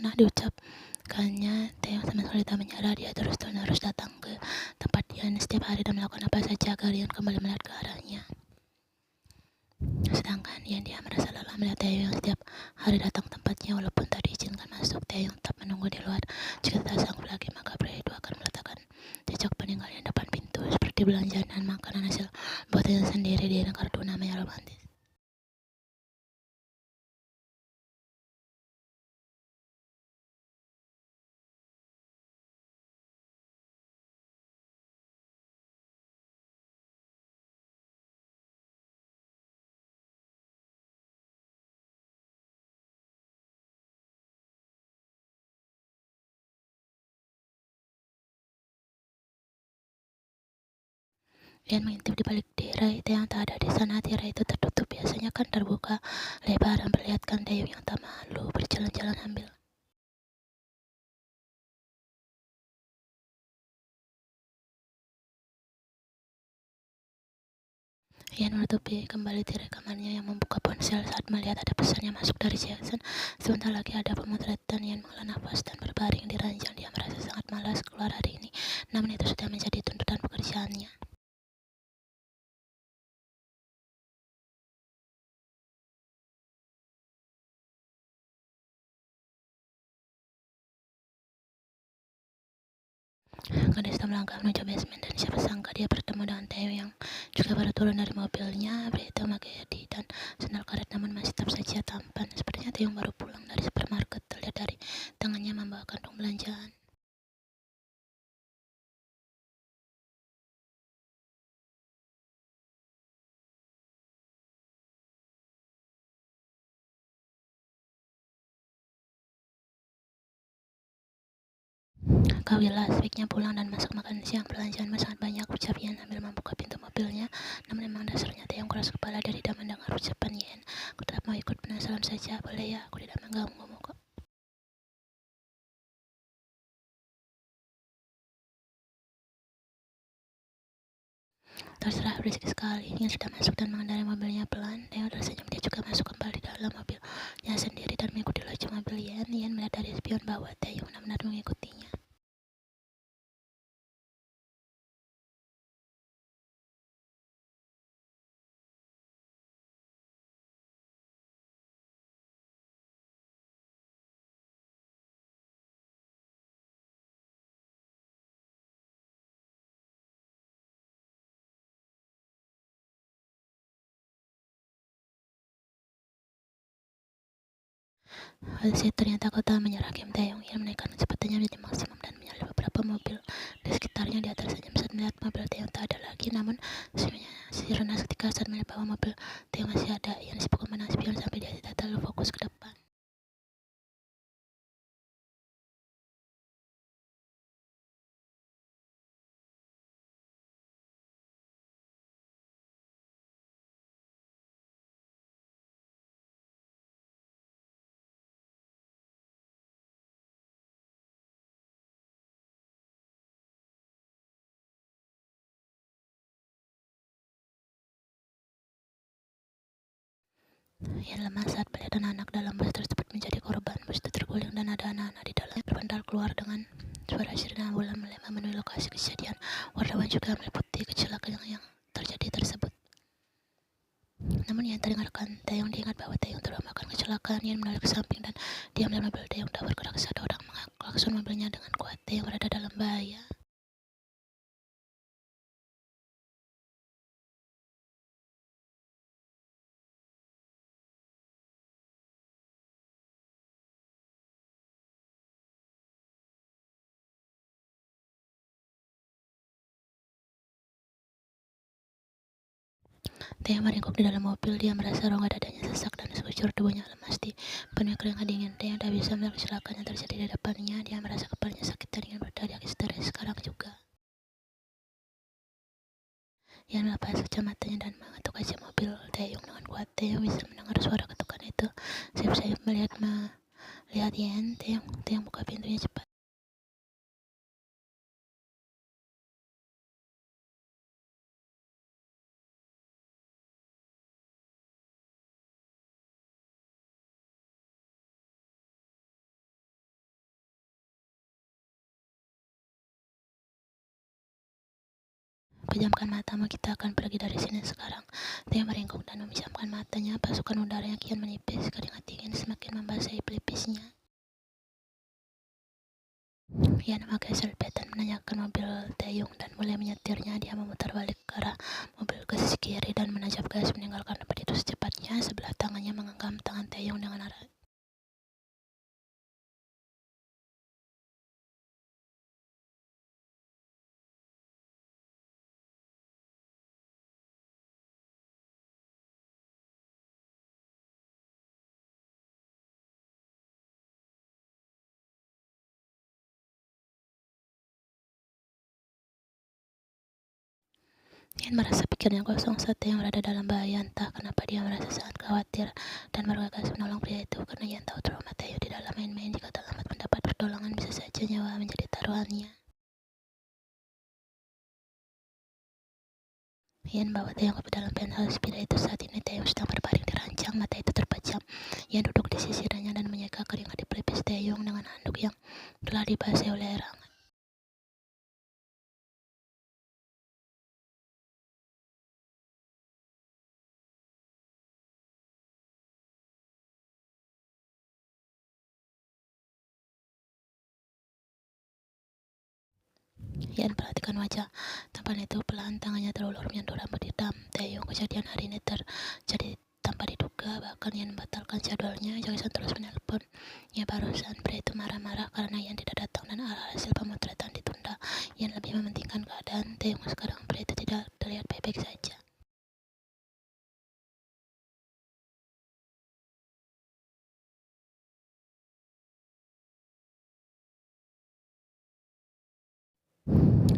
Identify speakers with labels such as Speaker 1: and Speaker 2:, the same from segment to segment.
Speaker 1: pernah diucapkannya, Taeyong sama sekali tak menyerah. Dia terus-menerus datang ke tempat Ian setiap hari dan melakukan apa saja agar Ian kembali melihat ke arahnya. Sedangkan Ian dia merasa lelah melihat Taeyong yang setiap hari datang ke tempatnya walaupun tak diizinkan masuk. Taeyong tetap menunggu di luar. Jika tak sanggup lagi, maka pria itu akan meletakkan jejak peninggalan di depan pintu seperti belanjaan dan makanan hasil buatannya sendiri di kartu namanya romantis. Ian mengintip di balik tirai. Taeyong tak ada di sana. Tirai itu tertutup, biasanya kan terbuka lebar dan perlihatkan Taeyong yang tak malu berjalan-jalan sambil Ian menutupi kembali tirai kamarnya yang membuka ponsel saat melihat ada pesan yang masuk dari Jackson. Sebentar lagi ada pemotretan. Ian menghela nafas dan berbaring di ranjang. Dia merasa sangat malas keluar hari ini, namun itu sudah menjadi tuntutan pekerjaannya. Gadis itu melangkah menuju basement dan siapa sangka dia bertemu dengan Taeyong yang juga baru turun dari mobilnya. Pria itu memakai hoodie dan sandal karet namun masih tetap saja tampan. Sepertinya Taeyong baru pulang dari supermarket. Terlihat dari tangannya membawa kantong belanjaan. Kawilah sebaiknya pulang dan masak makan siang. Belanjaan sangat banyak, ucap Ian sambil membuka pintu mobilnya. Namun memang dasarnya Taeyong keras kepala. Dari tidak mendengar ucapan Ian. Aku tetap mau ikut penasaran saja. Boleh ya, aku tidak mengganggumu kok. Terserah, berisik sekali. Ian sudah masuk dan mengendarai mobilnya pelan. Taeyong tersenyum. Dia juga masuk kembali dalam mobilnya sendiri dan mengikuti laju mobil Ian. Ian melihat dari spion bahwa Taeyong benar-benar mengikutinya. Hasil ternyata kau tak menyerah, Kim Taeyong. Ian menaikkan kecepatannya menjadi maksimum dan menyalip beberapa mobil di sekitarnya. Dia tersenyum saat melihat mobil Taeyong tak ada lagi, namun senyumnya sirna seketika saat melihat bahwa mobil Taeyong masih ada. Ian sibuk memandang spion sampai dia tidak terlalu fokus ke depan. Ian lemah saat melihat anak-anak dalam bus tersebut menjadi korban. Bus itu terguling dan ada anak-anak di dalamnya berpental keluar dengan suara sirena ambulans memenuhi lokasi kejadian. Wartawan juga meliputi kecelakaan yang terjadi tersebut. Namun Ian teringatkan Taeyong. Diingat bahwa Taeyong telah melakukan kecelakaan. Ian menoleh ke samping dan dia melihat mobil Taeyong tak bergerak saat orang mengklakson mobilnya dengan kuat. Taeyong berada dalam bahaya. Taeyong meringkuk di dalam mobil. Dia merasa rongga dadanya sesak dan sekujur tubuhnya lemas dipenuhi keringat dingin. Taeyong tak bisa melihat kecelakaan yang terjadi di depannya. Dia merasa kepalanya sakit dan ingin berteriak histeris sekarang juga. Ian melepas kacamatanya dan mengetuk kaca mobil Taeyong dengan kuat. Taeyong bisa mendengar suara ketukan itu. Sayup-sayup melihat Ian. Taeyong buka pintunya cepat. pejamkan matamu, kita akan pergi dari sini sekarang. Dia meringkuk dan memejamkan matanya. Pasukan udara yang kian menipis, keringat dingin semakin membasahi pelipisnya. Ia memakai seatbelt dan menanyakan mobil Taeyong dan mulai menyetirnya. Dia memutar balik ke arah mobil ke sisi kiri dan menajam gas meninggalkan tempat itu secepatnya. Sebelah tangannya menggenggam tangan Taeyong dengan erat. Ian merasa pikirnya kosong saat Taeyong berada dalam bahaya. Entah kenapa dia merasa sangat khawatir dan bergegas menolong pria itu karena Ian tahu trauma Taeyong di dalam main-main. Jika terlambat mendapat pertolongan, bisa saja nyawa menjadi taruhannya. Ian membawa Taeyong ke dalam penthouse sepeda itu. Saat ini Taeyong sedang berbaring di ranjang, mata itu terpejam. Ian duduk di sisirannya dan menyeka keringat di pelipis Taeyong dengan handuk yang telah dibasahi oleh air hangat. Ian perhatikan wajah tampan itu. Pelan tangannya terulur menyentuh rambut hitam Taeyong. Kejadian hari ini terjadi tanpa diduga. Bahkan Ian membatalkan jadwalnya. Jackson terus menelpon. Ya barusan pria itu marah-marah karena Ian tidak datang dan hasil pemotretan ditunda. Ian lebih mementingkan keadaan Taeyong sekarang. Pria itu tidak terlihat baik-baik saja.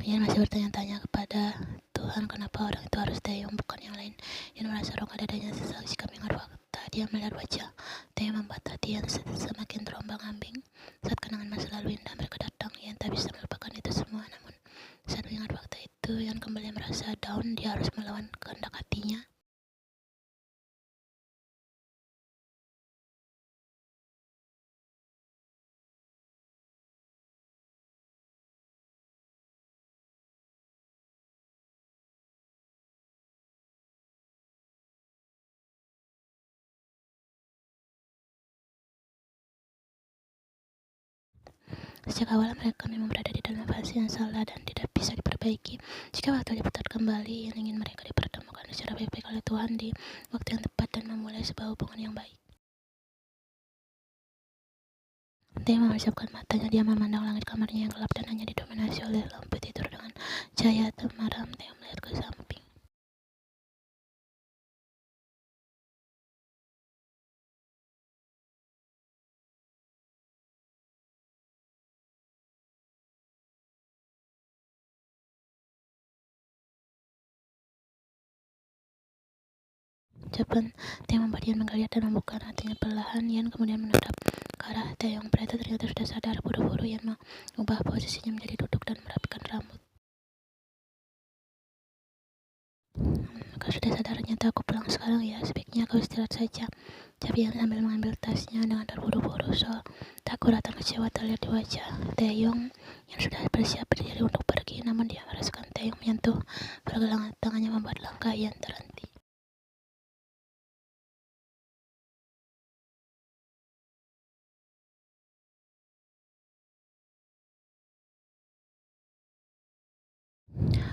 Speaker 1: Ian masih bertanya-tanya kepada Tuhan kenapa orang itu harus Taeyong bukan yang lain. Ian merasa rongga dadanya sesak jika mengingat fakta. Dia melihat wajah Taeyong membuat hati Ian semakin terombang-ambing. Saat kenangan masa lalu indah mereka datang, Ian tak bisa melupakan itu semua. Namun saat mengingat fakta itu, Ian kembali merasa down. Dia harus melawan kehendak hatinya. Sejak awal mereka memang berada di dalam fase yang salah dan tidak bisa diperbaiki. Jika waktu diputar kembali, Ian ingin mereka dipertemukan secara baik-baik oleh Tuhan di waktu yang tepat dan memulai sebuah hubungan yang baik. Dia memejamkan matanya. Dia memandang langit kamarnya yang gelap dan hanya didominasi oleh lampu tidur dengan cahaya temaram. Dia melihat ke samping. Ucapan Taeyong membuat Ian menggeliat dan membuka hatinya perlahan. Ian kemudian menatap ke arah Taeyong. Pria itu ternyata sudah sadar. Buru-buru Ian mengubah posisinya menjadi duduk dan merapikan rambut. Kau sudah sadar, ternyata aku pulang sekarang ya. Sebaiknya kau istirahat saja. Tapi Ian sambil mengambil tasnya dengan terburu-buru. Takut dan kecewa terlihat di wajah Taeyong yang sudah bersiap berdiri untuk pergi. Namun dia merasakan Taeyong menyentuh pergelangan tangannya membuat langkah Ian terhenti.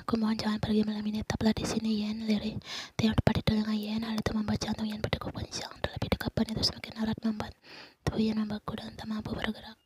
Speaker 1: Aku mohon jangan pergi malam ini, tetaplah di sini Yen. Lirik Taeyong tepat di telinga Yen. Hal itu membuat jantung Yen berdegup kencang. Terlebih dekapan itu semakin erat membuat tubuh Yen membeku dan tak mampu bergerak.